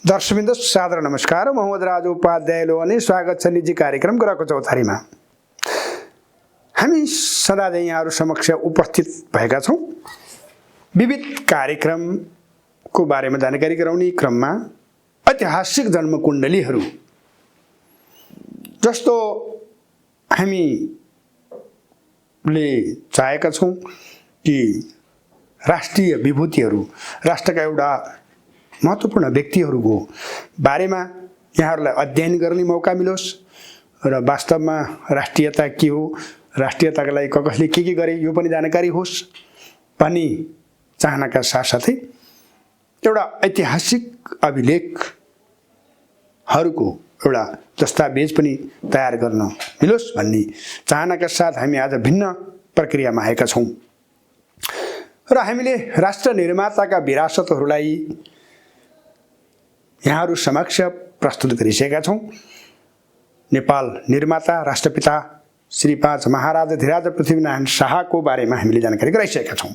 दर्शकवृन्द सादर नमस्कार। मोहम्मद राजु उपाध्यायले अनि स्वागत छ निजी कार्यक्रम ग्रहको चौतारीमा। हामी सदा यहाँहरू समक्ष उपस्थित भएका छौँ। विविध कार्यक्रमको बारेमा जानकारी गराउने क्रममा ऐतिहासिक जन्मकुण्डलीहरू जस्तो हामीले चाहेका छौँ कि राष्ट्रिय विभूतिहरू, राष्ट्रका एउटा महत्त्वपूर्ण व्यक्तिहरूको बारेमा यहाँहरूलाई अध्ययन गर्ने मौका मिलोस् र वास्तवमा राष्ट्रियता के हो, राष्ट्रियताका लागि कसले के गरे यो पनि जानकारी होस् भन्ने चाहनाका साथसाथै एउटा ऐतिहासिक अभिलेखहरूको एउटा दस्तावेज पनि तयार गर्न मिलोस् भन्ने चाहनाका साथ हामी आज भिन्न प्रक्रियामा आएका छौँ र हामीले राष्ट्र निर्माताका विरासतहरूलाई यहाँहरू समक्ष प्रस्तुत गरिसकेका छौँ। नेपाल निर्माता राष्ट्रपिता श्री 5 महाराजा धीराज पृथ्वीनारायण शाहको बारेमा हामीले जानकारी गराइसकेका छौँ।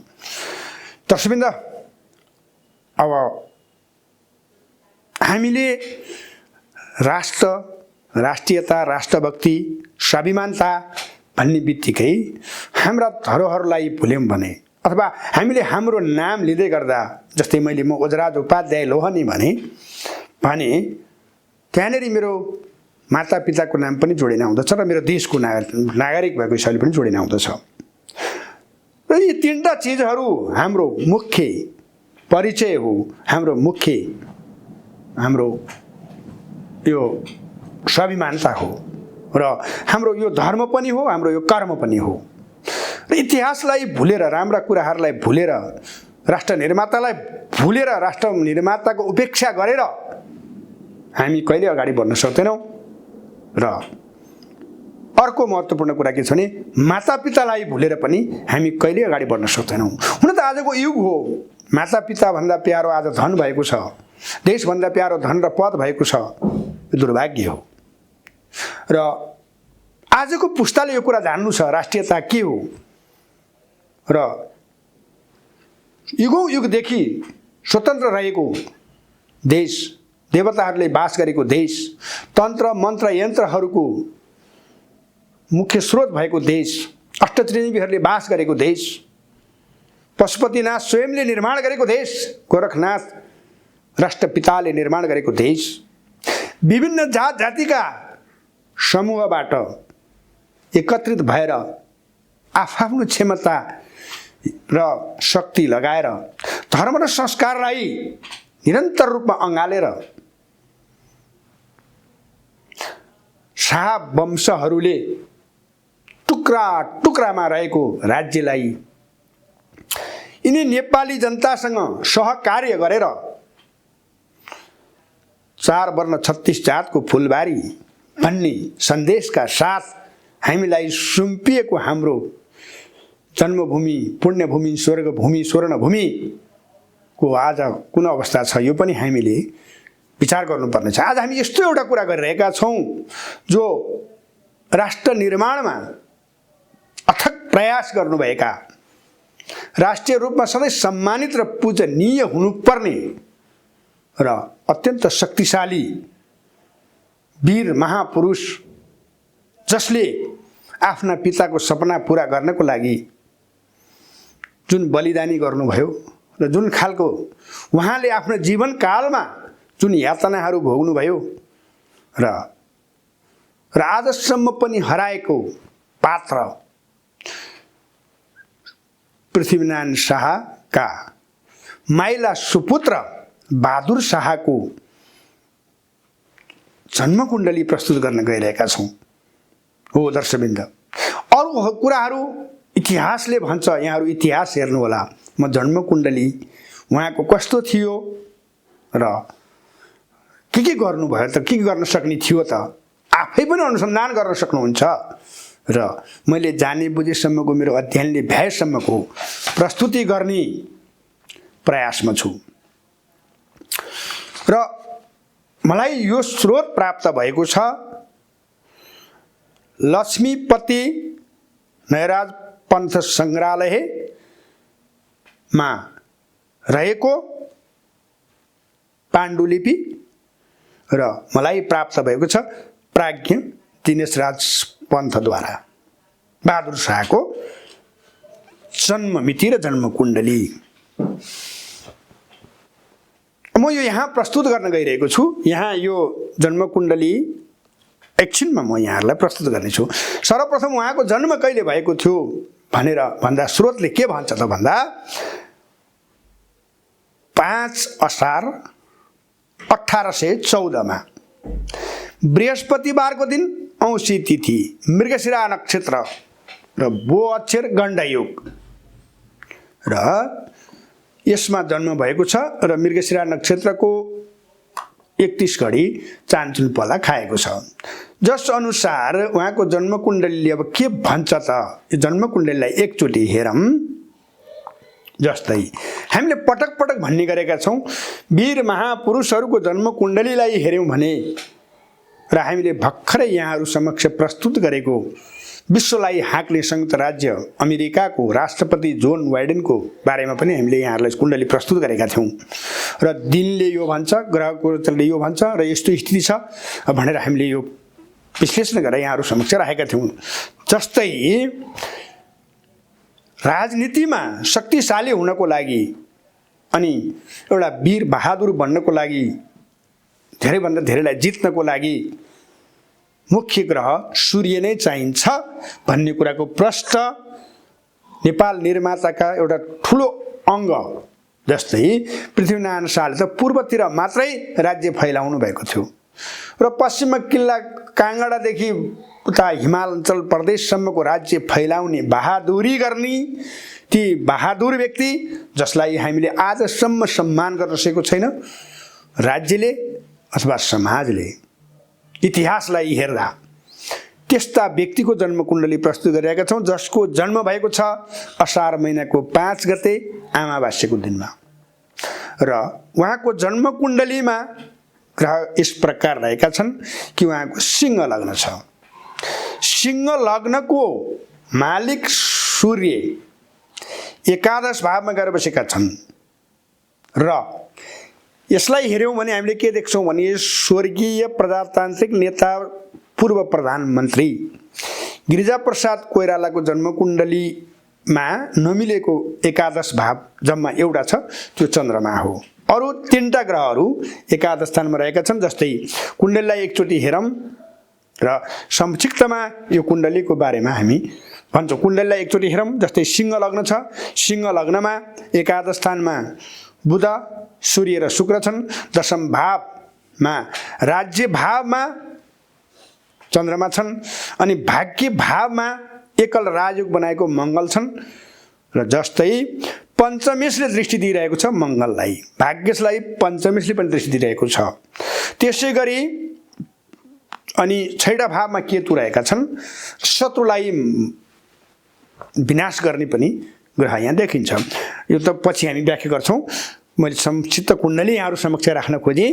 दर्शकवृन्द, अब हामीले राष्ट्र, राष्ट्रियता, राष्ट्रभक्ति, स्वाभिमानता भन्ने बित्तिकै हाम्रा धरोहरलाई भुल्यौँ भने अथवा हामीले हाम्रो नाम लिँदै गर्दा, जस्तै मैले म ओजराज उपाध्याय लोहनी भने त्यहाँनिर मेरो मातापिताको नाम पनि जोडिन आउँदछ र मेरो देशको नागरिक भएको हिसाबले पनि जोडिन आउँदछ। र यी तीनटा चिजहरू हाम्रो मुख्य परिचय हो, हाम्रो यो स्वाभिमानता हो र हाम्रो यो धर्म पनि हो, हाम्रो यो कर्म पनि हो। र इतिहासलाई भुलेर, राम्रा कुराहरूलाई भुलेर, राष्ट्र निर्मातालाई भुलेर, राष्ट्र निर्माताको उपेक्षा गरेर हामी कहिले अगाडि बढ्न सक्दैनौँ। र अर्को महत्त्वपूर्ण कुरा के छ भने मातापितालाई भुलेर पनि हामी कहिले अगाडि बढ्न सक्दैनौँ। हुन त आजको युग हो, मातापिताभन्दा प्यारो आज धन भएको छ, देशभन्दा प्यारो धन र पद भएको छ, यो दुर्भाग्य हो। र आजको पुस्ताले यो कुरा जान्नु छ राष्ट्रियता के हो र युगौँ युगदेखि स्वतन्त्र रहेको देश, देवताहरूले बास गरेको देश, तन्त्र मन्त्र यन्त्रहरूको मुख्य स्रोत भएको देश, अष्टत्रिदेवीहरूले बास गरेको देश, पशुपतिनाथ स्वयंले निर्माण गरेको देश, गोरखनाथ राष्ट्रपिताले निर्माण गरेको देश, विभिन्न जात जातिका समूहबाट एकत्रित भएर आफ्नो क्षमता र शक्ति लगाएर धर्म र संस्कारलाई निरन्तर रूपमा अँगालेर शाह वंशहरूले टुक्रा टुक्रामा रहेको राज्यलाई यिनी नेपाली जनतासँग सहकार्य गरेर 4 वर्ण 36 जातको फुलबारी भन्ने सन्देशका साथ हामीलाई सुम्पिएको हाम्रो जन्मभूमि, पुण्यभूमि, स्वर्गभूमि, स्वर्णभूमिको आज कुन अवस्था छ यो पनि हामीले विचार गर्नुपर्ने छ। आज हामी यस्तो एउटा कुरा गरिरहेका छौँ जो राष्ट्र निर्माणमा अथक प्रयास गर्नुभएका, राष्ट्रिय रूपमा सधैँ सम्मानित र पूजनीय हुनुपर्ने र अत्यन्त शक्तिशाली वीर महापुरुष जसले आफ्ना पिताको सपना पुरा गर्नको लागि जुन बलिदानी गर्नुभयो र जुन खालको उहाँले आफ्नो जीवनकालमा जुन यातनाहरू भोग्नुभयो र आजसम्म पनि हराएको पात्र पृथ्वीनारायण शाहका माइला सुपुत्र बहादुर शाहको जन्मकुण्डली प्रस्तुत गर्न गइरहेका छौँ। हो दर्शकवृन्द, अरू कुराहरू इतिहासले भन्छ, यहाँहरू इतिहास हेर्नुहोला। म जन्मकुण्डली उहाँको कस्तो थियो र के गर्नुभयो त, के गर्न सक्ने थियो त आफै पनि अनुसन्धान गर्न सक्नुहुन्छ। र मैले जाने बुझेसम्मको मेरो अध्ययनले भ्याएसम्मको प्रस्तुति गर्ने प्रयासमा छु। र मलाई यो स्रोत प्राप्त भएको छ लक्ष्मीपति नयराज पन्थ सङ्ग्रहालयमा रहेको पाण्डुलिपि र मलाई प्राप्त भएको छ प्राज्ञ दिनेश राज पन्थद्वारा। बहादुर शाहको जन्म मिति र जन्म कुण्डली म यो यहाँ प्रस्तुत गर्न गइरहेको छु। यहाँ यो जन्म कुण्डली एकछिनमा म यहाँहरूलाई प्रस्तुत गर्नेछु। सर्वप्रथम उहाँको जन्म कहिले भएको थियो भनेर भन्दा स्रोतले के भन्छ त भन्दा 5 असार 1814 मा बृहस्पतिबारको दिन औँसी तिथि मृगशिरा नक्षत्र र बो अक्षर गण्डयोग र यसमा जन्म भएको छ र मृगशिरा नक्षत्रको 31 घडी चान्चुल पला खाएको छ। जस अनुसार उहाँको जन्म कुण्डलीले अब के भन्छ त, यो जन्म कुण्डलीलाई एकचोटि हेरौँ। जस्तै हामीले पटक पटक भन्ने गरेका छौँ वीर महापुरुषहरूको जन्म कुण्डलीलाई हेऱ्यौँ भने र हामीले भर्खरै यहाँहरू समक्ष प्रस्तुत गरेको विश्वलाई हाँक्ने संयुक्त राज्य अमेरिकाको राष्ट्रपति जोन बाइडेनको बारेमा पनि हामीले यहाँहरूलाई कुण्डली प्रस्तुत गरेका थियौँ र दिनले यो भन्छ, ग्रहले यो भन्छ र यस्तो स्थिति छ भनेर हामीले यो विश्लेषण गरेर यहाँहरू समक्ष राखेका थियौँ। जस्तै राजनीतिमा शक्तिशाली हुनको लागि अनि एउटा वीर बहादुर बन्नको लागि धेरैभन्दा धेरैलाई जित्नको लागि मुख्य ग्रह सूर्य नै चाहिन्छ भन्ने कुराको प्रष्ट नेपाल निर्माताका एउटा ठुलो अङ्ग जस्तै पृथ्वीनारायण शाहले त पूर्वतिर मात्रै राज्य फैलाउनु भएको थियो र पश्चिममा किल्ला काङ्गडादेखि उता हिमाचल प्रदेशसम्मको राज्य फैलाउने बहादुरी गर्ने ती बहादुर व्यक्ति जसलाई हामीले आजसम्म सम्मान गर्न सकेको छैन राज्यले अथवा समाजले। इतिहासलाई हेर्दा त्यस्ता व्यक्तिको जन्म कुण्डली प्रस्तुत गरिरहेका छौँ जसको जन्म भएको छ असार महिनाको 5 गते अमावास्याको दिनमा र उहाँको जन्म कुण्डलीमा ग्रह यस प्रकार रहेका छन् कि उहाँको सिंह लग्न छ। सिंह लग्नको मालिक सूर्य एकादश भावमा गएर बसेका छन् र यसलाई हेऱ्यौँ भने हामीले के देख्छौँ भने स्वर्गीय प्रजातान्त्रिक नेता पूर्व प्रधानमन्त्री गिरिजाप्रसाद कोइरालाको जन्म कुण्डलीमा नमिलेको एकादश भाव जम्मा एउटा छ, त्यो चन्द्रमा हो। अरू 3टा ग्रहहरू एकादश स्थानमा रहेका छन्। जस्तै कुण्डलीलाई एकचोटि हेरौँ र संक्षिप्तमा यो कुण्डलीको बारेमा हामी भन्छौँ। कुण्डलीलाई एकचोटि हेरौँ। जस्तै सिंह लग्न छ, सिंह लग्नमा एकादश स्थानमा बुध सूर्य र शुक्र छन्। दशम भावमा राज्य भावमा चन्द्रमा छन् अनि भाग्य भावमा एकल राजयोग बनाएको मङ्गल छन् र जस्तै पञ्चमेशले दृष्टि दिइरहेको छ मङ्गललाई, भाग्येशलाई पञ्चमेशले पनि दृष्टि दिइरहेको छ। त्यसै गरी अनि 6 भावमा केतु रहेका छन्, शत्रुलाई विनाश गर्ने पनि ग्रह यहाँ देखिन्छ। यो त पछि हामी व्याख्या गर्छौँ। मैले संक्षिप्त कुण्डली यहाँहरू समक्ष राख्न खोजेँ।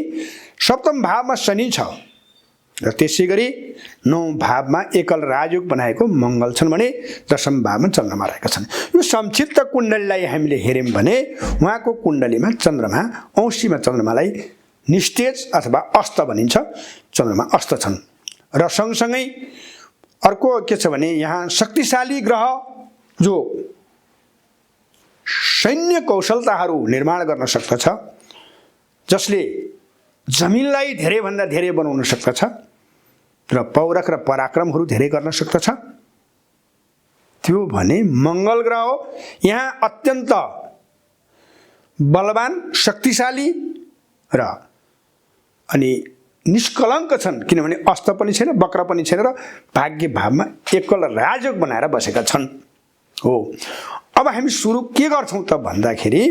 सप्तम भावमा शनि छ र त्यसै गरी 9 भावमा एकल राजयोग बनाएको मङ्गल छन् भने दशम भावमा चन्द्रमा रहेका छन्। यो संक्षिप्त कुण्डलीलाई हामीले हेऱ्यौँ भने उहाँको कुण्डलीमा चन्द्रमा औँसीमा चन्द्रमालाई निस्तेज अथवा अस्त भनिन्छ, चन्द्रमा अस्त छन् र सँगसँगै अर्को के छ भने यहाँ शक्तिशाली ग्रह जो सैन्य कौशलताहरू निर्माण गर्न सक्दछ, जसले जमिनलाई धेरैभन्दा धेरै बनाउन सक्दछ र पौरख र पराक्रमहरू धेरै गर्न सक्दछ, त्यो भने मङ्गल ग्रह हो। यहाँ अत्यन्त बलवान शक्तिशाली र अनि निष्कलङ्क छन् किनभने अस्त पनि छैन वक्र पनि छैन र भाग्य भावमा एकल राजयोग बनाएर बसेका छन् हो। अब हामी सुरु के गर्छौँ त भन्दाखेरि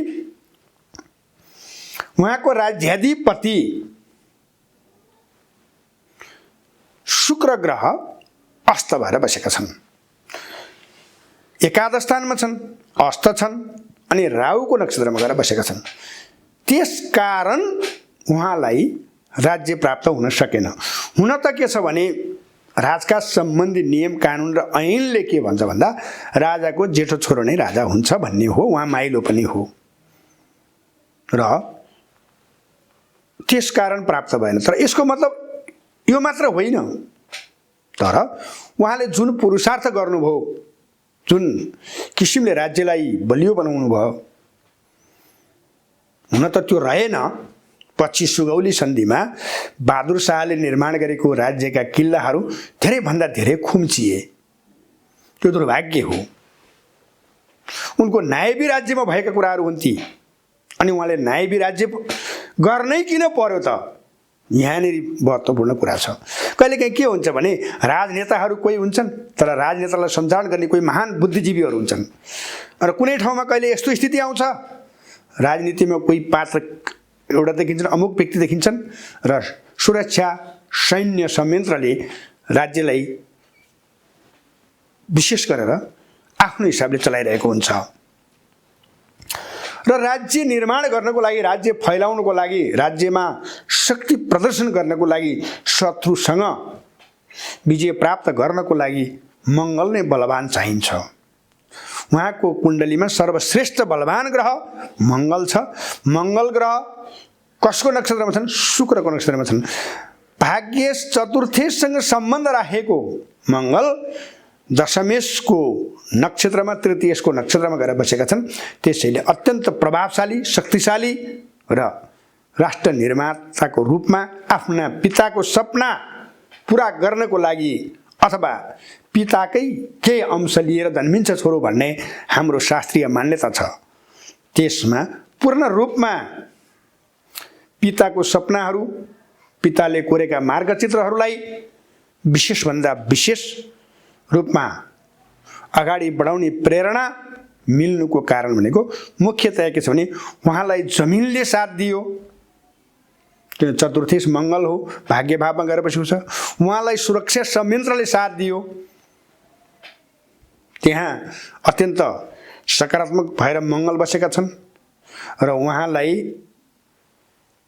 उहाँको राज्याधिपति शुक्र ग्रह अस्त भएर बसेका छन्, एकादश स्थानमा छन्, अस्त छन् अनि राहुको नक्षत्रमा गएर बसेका छन्। त्यसकारण उहाँलाई राज्य प्राप्त हुन सकेन। हुन त के छ भने राजका सम्बन्धी नियम कानुन र ऐनले के भन्छ भन्दा राजाको जेठो छोरो नै राजा हुन्छ भन्ने हो, उहाँ माइलो पनि हो र त्यसकारण प्राप्त भएन। तर यसको मतलब यो मात्र होइन, तर उहाँले जुन पुरुषार्थ गर्नुभयो, जुन किसिमले राज्यलाई बलियो बनाउनु भयो, हुन त त्यो रहेन। पछि सुगौली सन्धिमा बहादुर शाहले निर्माण गरेको राज्यका किल्लाहरू धेरैभन्दा धेरै खुम्चिए। त्यो दुर्भाग्य हो। उनको नायबी राज्यमा भएका कुराहरू हुन् ती, अनि उहाँले नायबी राज्य गर्नै किन पर्यो त? यहाँनिर महत्त्वपूर्ण कुरा छ। कहिलेकाहीँ के हुन्छ भने राजनेताहरू कोही हुन्छन्, तर राजनेतालाई सञ्चालन गर्ने कोही महान बुद्धिजीवीहरू हुन्छन्। र कुनै ठाउँमा कहिले यस्तो स्थिति आउँछ, राजनीतिमा कोही पात्र एउटा देखिन्छन्, अमुक व्यक्ति देखिन्छन्, र सुरक्षा सैन्य संयन्त्रले राज्यलाई विशेष गरेर आफ्नो हिसाबले चलाइरहेको हुन्छ। र राज्य निर्माण गर्नको लागि, राज्य फैलाउनको लागि, राज्यमा शक्ति प्रदर्शन गर्नको लागि, शत्रुसँग विजय प्राप्त गर्नको लागि मङ्गल नै बलवान चाहिन्छ। उहाँको कुण्डलीमा सर्वश्रेष्ठ बलवान ग्रह मङ्गल छ। मङ्गल ग्रह कसको नक्षत्रमा छन्? शुक्रको नक्षत्रमा छन्। भाग्य चतुर्थेशसँग सम्बन्ध राखेको मङ्गल दशमेशको नक्षत्रमा, तृतीयेशको नक्षत्रमा गएर बसेका छन्। त्यसैले अत्यन्त प्रभावशाली, शक्तिशाली र राष्ट्र निर्माताको रूपमा आफ्ना पिताको सपना पुरा गर्नको लागि अथवा पिताकै केही अंश लिएर जन्मिन्छ छोरो भन्ने हाम्रो शास्त्रीय मान्यता छ। त्यसमा पूर्ण रूपमा पिताको सपनाहरू, पिताले कोरेका मार्गचित्रहरूलाई विशेषभन्दा विशेष रूपमा अगाडि बढाउने प्रेरणा मिल्नुको कारण भनेको मुख्यतया के छ भने उहाँलाई जमिनले साथ दियो। किन चतुर्थेश मङ्गल हो, भाग्य भावमा गएर बसेको छ। उहाँलाई सुरक्षा संयन्त्रले साथ दियो। त्यहाँ अत्यन्त सकारात्मक भएर मङ्गल बसेका छन् र उहाँलाई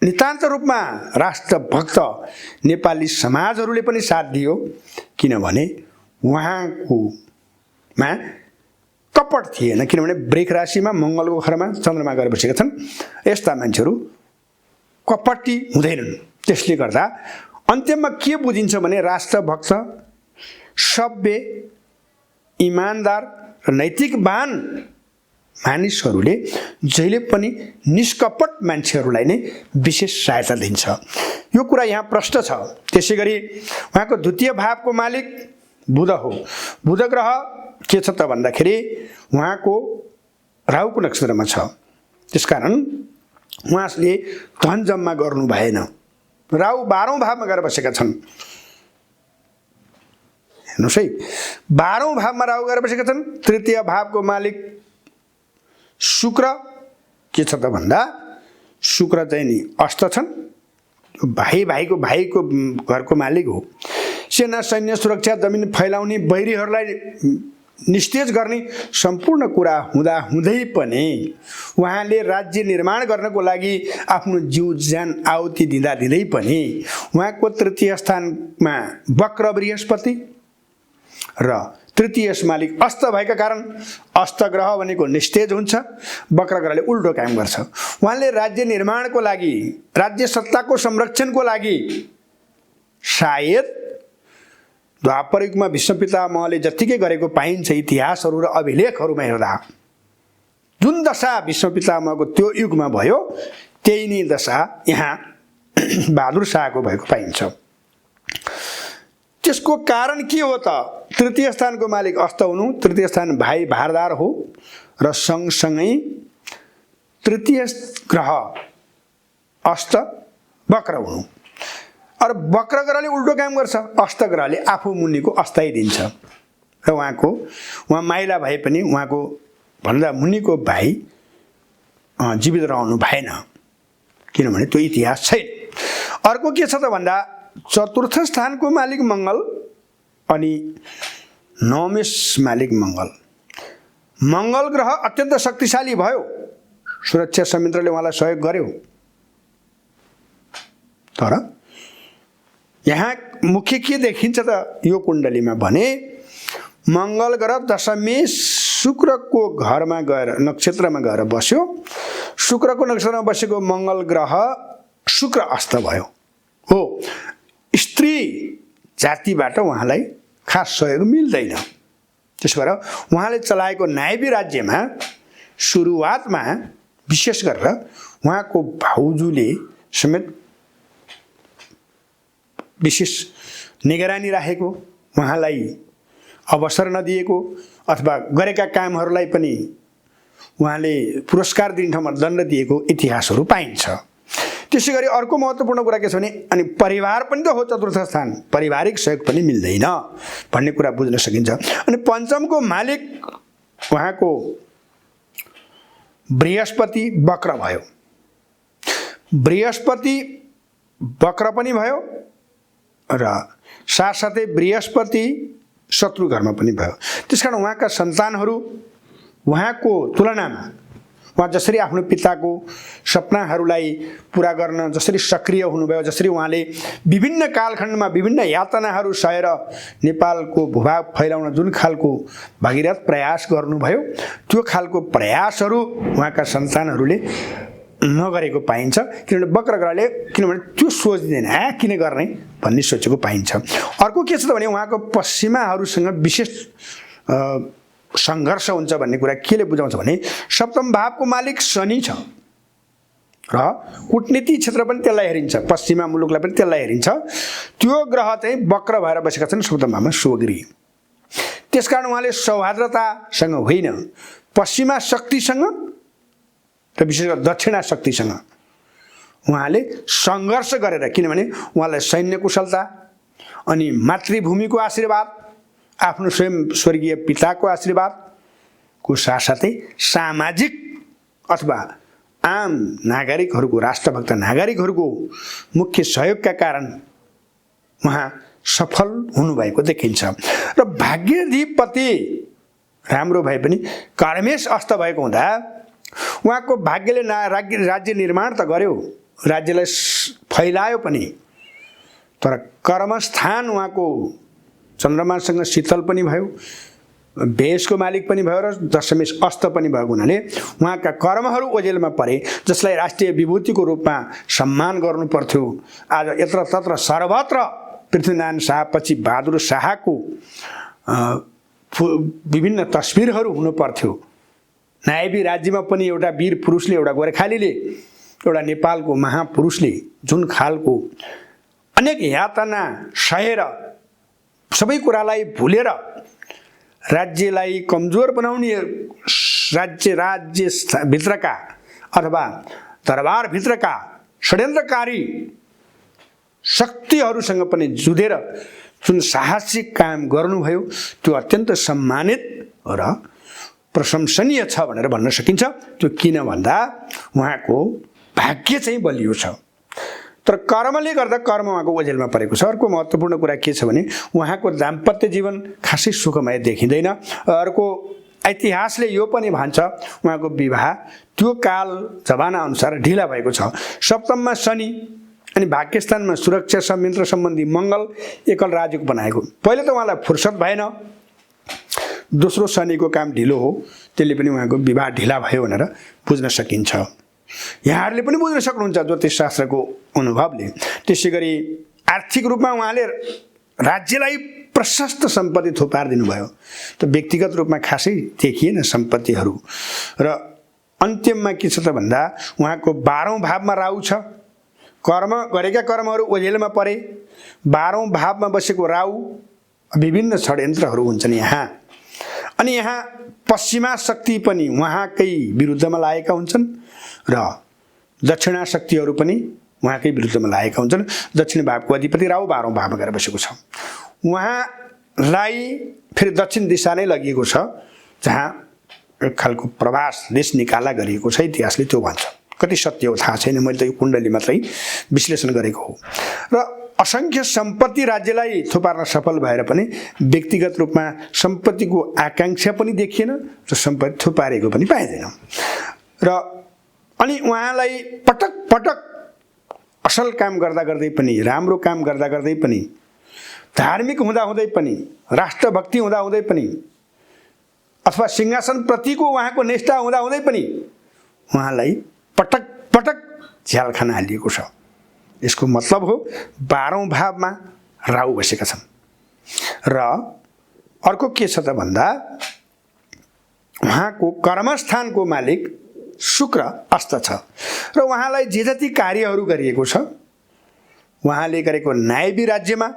नितान्त रूपमा राष्ट्रभक्त नेपाली समाजहरूले पनि साथ दियो। किनभने उहाँकोमा कपट थिएन, किनभने वृष राशिमा मङ्गलको घरमा चन्द्रमा गएर बसेका छन्। यस्ता मान्छेहरू कपटी हुँदैनन्। त्यसले गर्दा अन्त्यमा के बुझिन्छ भने राष्ट्रभक्त, सभ्य, इमानदार र नैतिकवान मानिसहरूले जहिले पनि निष्कपट मान्छेहरूलाई नै विशेष सहायता दिन्छ। यो कुरा यहाँ प्रष्ट छ। त्यसै गरी उहाँको द्वितीय भावको मालिक बुध हो। बुध ग्रह के छ त भन्दाखेरि उहाँको राहुको नक्षत्रमा छ। त्यसकारण उहाँले धन जम्मा गर्नु भएन। राहु 12औं भावमा गएर बसेका छन्। हेर्नुहोस् है, 12औं भावमा राहु गएर बसेका छन्। तृतीय भावको मालिक शुक्र के छ त भन्दा शुक्र चाहिँ नि अस्त छन्। भाइको घरको मालिक हो। सेना, सैन्य, सुरक्षा, जमिन फैलाउने, बैरीहरूलाई निस्तेज गर्ने सम्पूर्ण कुरा हुँदा हुँदै पनि उहाँले राज्य निर्माण गर्नको लागि आफ्नो जीव ज्यान आहुति दिँदा दिँदै पनि उहाँको तृतीय स्थानमा वक्र बृहस्पति र तृतीय मालिक अस्त भएका कारण, अस्त ग्रह भनेको निस्तेज हुन्छ, वक्र ग्रहले उल्टो काम गर्छ। उहाँले राज्य निर्माणको लागि, राज्य सत्ताको संरक्षणको लागि सायद द्वापर युगमा भीष्म पितामहले जतिकै गरेको पाइन्छ इतिहासहरू र अभिलेखहरूमा हेर्दा, जुन दशा भीष्म पितामहको त्यो युगमा भयो त्यही नै दशा यहाँ बहादुर शाहको भएको पाइन्छ। त्यसको कारण के हो त? तृतीय स्थानको मालिक अस्त हुनु, तृतीय स्थान भाइ भारदार हो र सँगसँगै तृतीय ग्रह अस्त वक्र हुनु। और वक्र ग्रहले उल्टो काम गर्छ। अस्त ग्रहले आफू मुनिको अस्थायी दिन्छ र उहाँ माइला भए पनि उहाँको भन्दा मुनिको भाइ जीवित रहनु भएन, किनभने त्यो इतिहास छैन। अर्को के छ त भन्दा चतुर्थ स्थानको मालिक मङ्गल अनि नवमेश मालिक मङ्गल ग्रह अत्यन्त शक्तिशाली भयो। सुरक्षा संयन्त्रले उहाँलाई सहयोग गर्यो। तर यहाँ मुख्य के देखिन्छ त यो कुण्डलीमा भने मङ्गल ग्रह दशमेश शुक्रको घरमा गएर नक्षत्रमा गएर बस्यो। शुक्रको नक्षत्रमा बसेको मङ्गल ग्रह शुक्र अस्त भयो हो। स्त्री जातिबाट उहाँलाई खास सहयोग मिल्दैन। त्यसो भएर उहाँले चलाएको नायबी राज्यमा सुरुवातमा विशेष गरेर उहाँको भाउजूले समेत विशेष निगरानी राखेको, उहाँलाई अवसर नदिएको अथवा गरेका कामहरूलाई पनि उहाँले पुरस्कार दिने ठाउँमा दण्ड दिएको इतिहासहरू पाइन्छ। त्यसै गरी अर्को महत्त्वपूर्ण कुरा के छ भने अनि परिवार पनि त हो चतुर्थ स्थान, पारिवारिक सहयोग पनि मिल्दैन भन्ने कुरा बुझ्न सकिन्छ। अनि पञ्चमको मालिक उहाँको बृहस्पति वक्र भयो। बृहस्पति वक्र पनि भयो र साथसाथै बृहस्पति शत्रु घरमा पनि भयो। त्यसकारण उहाँका सन्तानहरू उहाँको तुलनामा उहाँ जसरी आफ्नो पिताको सपनाहरूलाई पुरा गर्न जसरी सक्रिय हुनुभयो, जसरी उहाँले विभिन्न कालखण्डमा विभिन्न यातनाहरू सहेर नेपालको भूभाग फैलाउन जुन खालको भगीरथ प्रयास गर्नुभयो, त्यो खालको प्रयासहरू उहाँका सन्तानहरूले नगरेको पाइन्छ। किनभने वक्र ग्रहले किनभने त्यो सोच्दैन किन गर्ने भन्ने सोचेको पाइन्छ। अर्को के छ त भने उहाँको पश्चिमाहरूसँग विशेष सङ्घर्ष हुन्छ भन्ने कुरा केले बुझाउँछ भने सप्तम भावको मालिक शनि छ र कूटनीति क्षेत्र पनि त्यसलाई हेरिन्छ, पश्चिमा मुलुकलाई पनि त्यसलाई हेरिन्छ। त्यो ग्रह चाहिँ वक्र भएर बसेका छन् सप्तम भावमा शुभगृह। त्यसकारण उहाँले सौहार्दतासँग होइन, पश्चिमा शक्तिसँग र विशेष गरेर दक्षिणा शक्तिसँग उहाँले सङ्घर्ष गरेर, किनभने उहाँलाई सैन्य कुशलता अनि मातृभूमिको आशीर्वाद, आफ्नो स्वयं स्वर्गीय पिताको आशीर्वादको साथसाथै सामाजिक अथवा आम नागरिकहरूको, राष्ट्रभक्त नागरिकहरूको मुख्य सहयोगका कारण उहाँ सफल हुनुभएको देखिन्छ। र भाग्याधिपति राम्रो भए पनि कर्मेश अस्त भएको हुँदा उहाँको भाग्यले राज्य निर्माण त गर्यो, राज्यलाई फैलायो पनि, तर कर्मस्थान उहाँको चन्द्रमासँग शीतल पनि भयो, बेसको मालिक पनि भयो र दशमेश अस्त पनि भएको हुनाले उहाँका कर्महरू ओझेलमा परे, जसलाई राष्ट्रिय विभूतिको रूपमा सम्मान गर्नु पर्थ्यो। आज यत्र तत्र सर्वत्र पृथ्वीनारायण शाह पछि बहादुर शाहको विभिन्न तस्बिरहरू हुनु पर्थ्यो। नायबी राज्यमा पनि एउटा वीर पुरुषले, एउटा गोर्खालीले, एउटा नेपालको महापुरुषले जुन खालको अनेक यातना सहेर सबै कुरालाई भुलेर राज्यलाई कमजोर बनाउने राज्यभित्रका अथवा दरबारभित्रका षड्यन्त्रकारी शक्तिहरूसँग पनि जुधेर जुन साहसिक काम गर्नुभयो, त्यो अत्यन्त सम्मानित र प्रशंसनीय छ भनेर भन्न सकिन्छ। त्यो किन भन्दा उहाँको भाग्य चाहिँ बलियो छ, तर कर्मले गर्दा कर्म उहाँको ओझेलमा परेको छ। अर्को महत्त्वपूर्ण कुरा के छ भने उहाँको दाम्पत्य जीवन खासै सुखमय देखिँदैन। अर्को इतिहासले यो पनि भन्छ उहाँको विवाह त्यो काल जमाना अनुसार ढिला भएको छ। सप्तममा शनि अनि भाग्यस्थानमा सुरक्षा संयन्त्र सम्बन्धी मङ्गल एकल राजयोग बनाएको, पहिले त उहाँलाई फुर्सद भएन, दोस्रो शनिको काम ढिलो हो, त्यसले पनि उहाँको विवाह ढिला भयो भनेर बुझ्न सकिन्छ। यहाँहरूले पनि बुझ्न सक्नुहुन्छ ज्योतिष शास्त्रको अनुभवले। त्यसै गरी आर्थिक रूपमा उहाँले राज्यलाई प्रशस्त सम्पत्ति थुपारिदिनु भयो, त व्यक्तिगत रूपमा खासै देखिएन सम्पत्तिहरू। र अन्त्यममा के छ त भन्दा उहाँको 12औं भावमा राहु छ, कर्म गरेका कर्महरू ओझेलमा परे। 12औं भावमा बसेको राहु विभिन्न षड्यन्त्रहरू हुन्छन् यहाँ। अनि यहाँ पश्चिमा शक्ति पनि उहाँकै विरुद्धमा लागेका हुन्छन् र दक्षिणा शक्तिहरू पनि उहाँकै विरुद्धमा लागेका हुन्छन्। दक्षिण भावको अधिपति राहु 12औं भावमा गएर बसेको छ। उहाँलाई फेरि दक्षिण दिशा नै लगिएको छ, जहाँ एक खालको प्रवास देश निकाला गरिएको छ, इतिहासले त्यो भन्छ। कति सत्य हो थाहा छैन, मैले त यो कुण्डली मात्रै विश्लेषण गरेको हो। र असङ्ख्य सम्पत्ति राज्यलाई थुपार्न सफल भएर पनि व्यक्तिगत रूपमा सम्पत्तिको आकाङ्क्षा पनि देखिएन र सम्पत्ति थुपारेको पनि पाइँदैन। र अनि उहाँलाई पटक पटक असल काम गर्दा गर्दै पनि, राम्रो काम गर्दा गर्दै पनि, धार्मिक हुँदाहुँदै पनि, राष्ट्रभक्ति हुँदाहुँदै पनि, अथवा सिंहासनप्रतिको उहाँको निष्ठा हुँदाहुँदै पनि उहाँलाई पटक पटक झ्याल खान हालिएको छ। यसको मतलब हो 12औं भावमा राहु बसेका छन् र अर्को के छ त भन्दा उहाँको कर्मस्थानको मालिक शुक्र अस्त छ र उहाँलाई जे जति कार्यहरू गरिएको छ उहाँले गरेको न्यायवी राज्यमा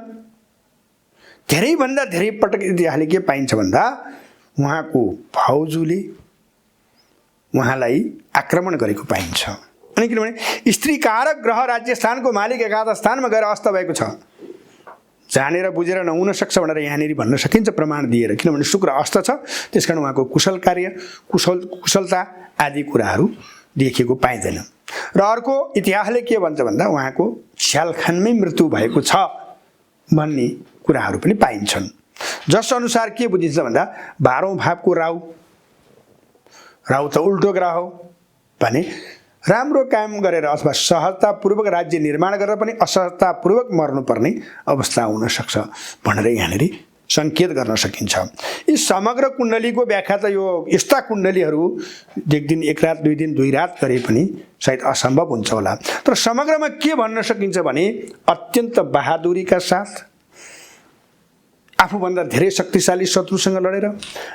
धेरैभन्दा धेरै पटक इतिहासले के पाइन्छ भन्दा उहाँको भाउजूले उहाँलाई आक्रमण गरेको पाइन्छ। अनि किनभने स्त्री कारक ग्रह राज्य स्थानको मालिक एकादश स्थानमा गएर अस्त भएको छ, जानेर बुझेर नहुन सक्छ भनेर यहाँनिर भन्न सकिन्छ प्रमाण दिएर, किनभने शुक्र अस्त छ, त्यसकारण उहाँको कुशल कार्य कुशलता आदि कुराहरू देखिएको पाइँदैन। र अर्को इतिहासले के भन्छ भन्दा उहाँको छ्यालखानमै मृत्यु भएको छ भन्ने कुराहरू पनि पाइन्छन्, जस अनुसार के बुझिन्छ भन्दा 12औं भावको राहु त उल्टो ग्रह हो भने राम्रो काम गरेर अथवा सहजतापूर्वक राज्य निर्माण गरेर पनि असहजतापूर्वक मर्नुपर्ने अवस्था हुन सक्छ भनेर यहाँनिर सङ्केत गर्न सकिन्छ। यी समग्र कुण्डलीको व्याख्या त यो यस्ता कुण्डलीहरू एक दिन एक रात दुई दिन दुई रात गरे पनि सायद असम्भव हुन्छ होला, तर समग्रमा के भन्न सकिन्छ भने अत्यन्त बहादुरीका साथ आफूभन्दा धेरै शक्तिशाली शत्रुसँग लडेर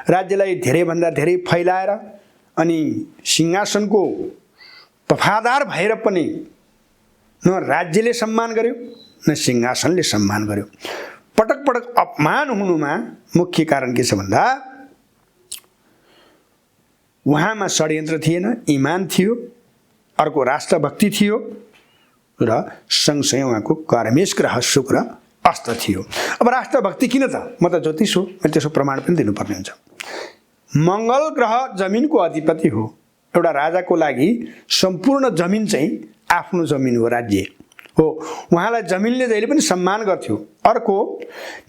राज्यलाई धेरैभन्दा धेरै फैलाएर अनि सिंहासनको वफादार भएर पनि न राज्यले सम्मान गर्यो न सिंहासनले सम्मान गर्यो। पटक पटक अपमान हुनुमा मुख्य कारण के छ भन्दा उहाँमा षड्यन्त्र थिएन, इमान थियो, अर्को राष्ट्रभक्ति थियो र सँगसँगै उहाँको कर्मेश ग्रह शुक्र अस्त थियो। अब राष्ट्रभक्ति किन त, म त ज्योतिष हो, मैले त्यसको प्रमाण पनि दिनुपर्ने हुन्छ। मङ्गल ग्रह जमिनको अधिपति हो, एउटा राजाको लागि सम्पूर्ण जमिन चाहिँ आफ्नो जमिन हो, राज्य हो, उहाँलाई जमिनले जहिले पनि सम्मान गर्थ्यो। अर्को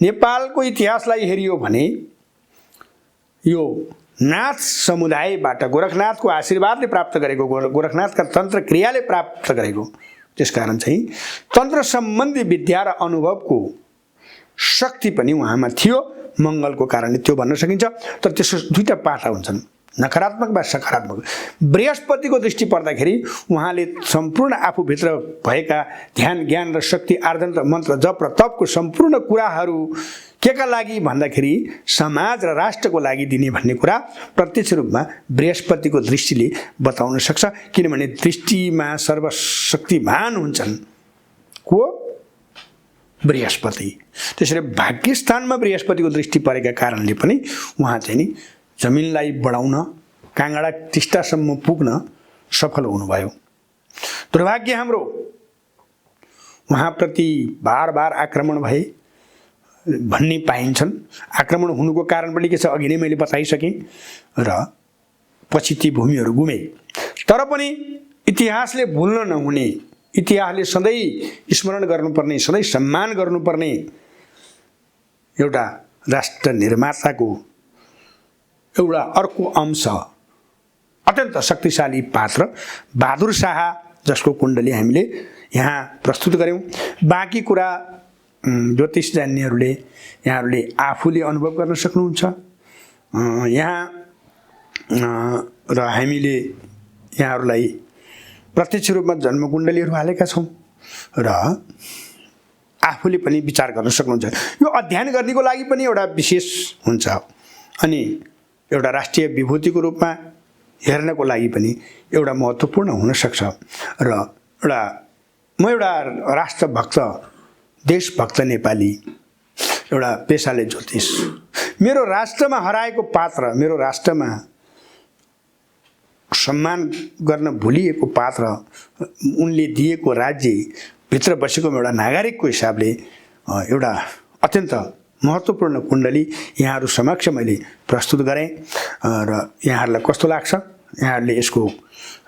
नेपालको इतिहासलाई हेरियो भने यो नाथ समुदायबाट गोरखनाथको आशीर्वादले प्राप्त गरेको, गोरखनाथका तन्त्र क्रियाले प्राप्त गरेको, त्यसकारण चाहिँ तन्त्र सम्बन्धी विद्या र अनुभवको शक्ति पनि उहाँमा थियो, मङ्गलको कारणले त्यो भन्न सकिन्छ। तर त्यसको दुईटा पाटा हुन्छन्, नकारात्मक वा सकारात्मक। बृहस्पतिको दृष्टि पर्दाखेरि उहाँले सम्पूर्ण आफूभित्र भएका ध्यान ज्ञान र शक्ति आर्जन र मन्त्र जप र तपको सम्पूर्ण कुराहरू केका लागि भन्दाखेरि समाज र राष्ट्रको लागि दिने भन्ने कुरा प्रत्यक्ष रूपमा बृहस्पतिको दृष्टिले बताउन सक्छ, किनभने दृष्टिमा सर्वशक्तिमान हुन्छन् को बृहस्पति। त्यसैले भाग्यस्थानमा बृहस्पतिको दृष्टि परेका कारणले पनि उहाँ चाहिँ नि जमिनलाई बढाउन काँगडा टिस्टासम्म पुग्न सफल हुनुभयो। दुर्भाग्य हाम्रो उहाँप्रति बार बार आक्रमण भए भन्ने पाइन्छन्। आक्रमण हुनुको कारण पनि के छ अघि नै मैले बताइसकेँ र पछि ती भूमिहरू गुमे। तर पनि इतिहासले भुल्न नहुने, इतिहासले सधैँ स्मरण गर्नुपर्ने, सधैँ सम्मान गर्नुपर्ने एउटा राष्ट्र निर्माताको एउटा अर्को अंश अत्यन्त शक्तिशाली पात्र बहादुर शाह, जसको कुण्डली हामीले यहाँ प्रस्तुत गऱ्यौँ। बाँकी कुरा ज्योतिष जान्नेहरूले यहाँहरूले आफूले अनुभव गर्न सक्नुहुन्छ। यहाँ र हामीले यहाँहरूलाई प्रत्यक्ष रूपमा जन्मकुण्डलीहरू हालेका छौँ र आफूले पनि विचार गर्न सक्नुहुन्छ। यो अध्ययन गर्नेको लागि पनि एउटा विशेष हुन्छ अनि एउटा राष्ट्रिय विभूतिको रूपमा हेर्नको लागि पनि एउटा महत्त्वपूर्ण हुनसक्छ। र म एउटा राष्ट्रभक्त, देशभक्त नेपाली, एउटा पेसाले ज्योतिष, मेरो राष्ट्रमा हराएको पात्र, मेरो राष्ट्रमा सम्मान गर्न भुलिएको पात्र, उनले दिएको राज्यभित्र बसेको एउटा नागरिकको हिसाबले एउटा अत्यन्त महत्त्वपूर्ण कुण्डली यहाँहरू समक्ष मैले प्रस्तुत गरेँ र यहाँहरूलाई कस्तो लाग्छ, यहाँहरूले यसको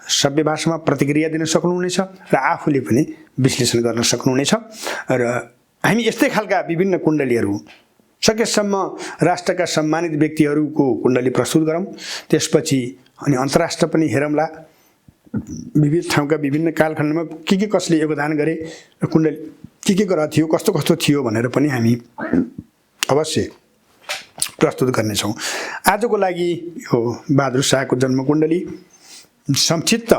सभ्य भाषामा प्रतिक्रिया दिन सक्नुहुनेछ र आफूले पनि विश्लेषण गर्न सक्नुहुनेछ। र हामी यस्तै खालका विभिन्न कुण्डलीहरू सकेसम्म राष्ट्रका सम्मानित व्यक्तिहरूको कुण्डली प्रस्तुत गरौँ, त्यसपछि अनि अन्तर्राष्ट्र पनि हेरौँला, विविध ठाउँका विभिन्न कालखण्डमा के कसले योगदान गरे, कुण्डली के ग्रह थियो, कस्तो कस्तो थियो भनेर पनि हामी अवश्य प्रस्तुत गर्नेछौँ। आजको लागि यो बहादुर शाहको जन्मकुण्डली संक्षिप्त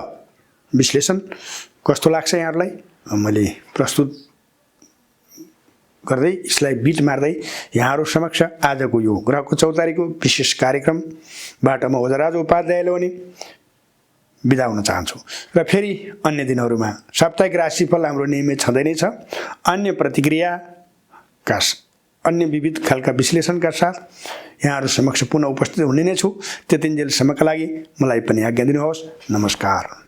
विश्लेषण कस्तो लाग्छ यहाँहरूलाई मैले प्रस्तुत गर्दै यसलाई बिट मार्दै यहाँहरू समक्ष आजको यो ग्रहको चौतारीको विशेष कार्यक्रमबाट म ओझराज उपाध्यायले पनि बिदा हुन चाहन्छु र फेरि अन्य दिनहरूमा साप्ताहिक राशिफल हाम्रो नियमित छँदै नै छ। अन्य प्रतिक्रियाका अन्य विविध खालका विश्लेषणका साथ यहाँहरू समक्ष पुनः उपस्थित हुने नै छु। त्यतिन्जेलसम्मका लागि मलाई पनि आज्ञा दिनुहोस्। नमस्कार।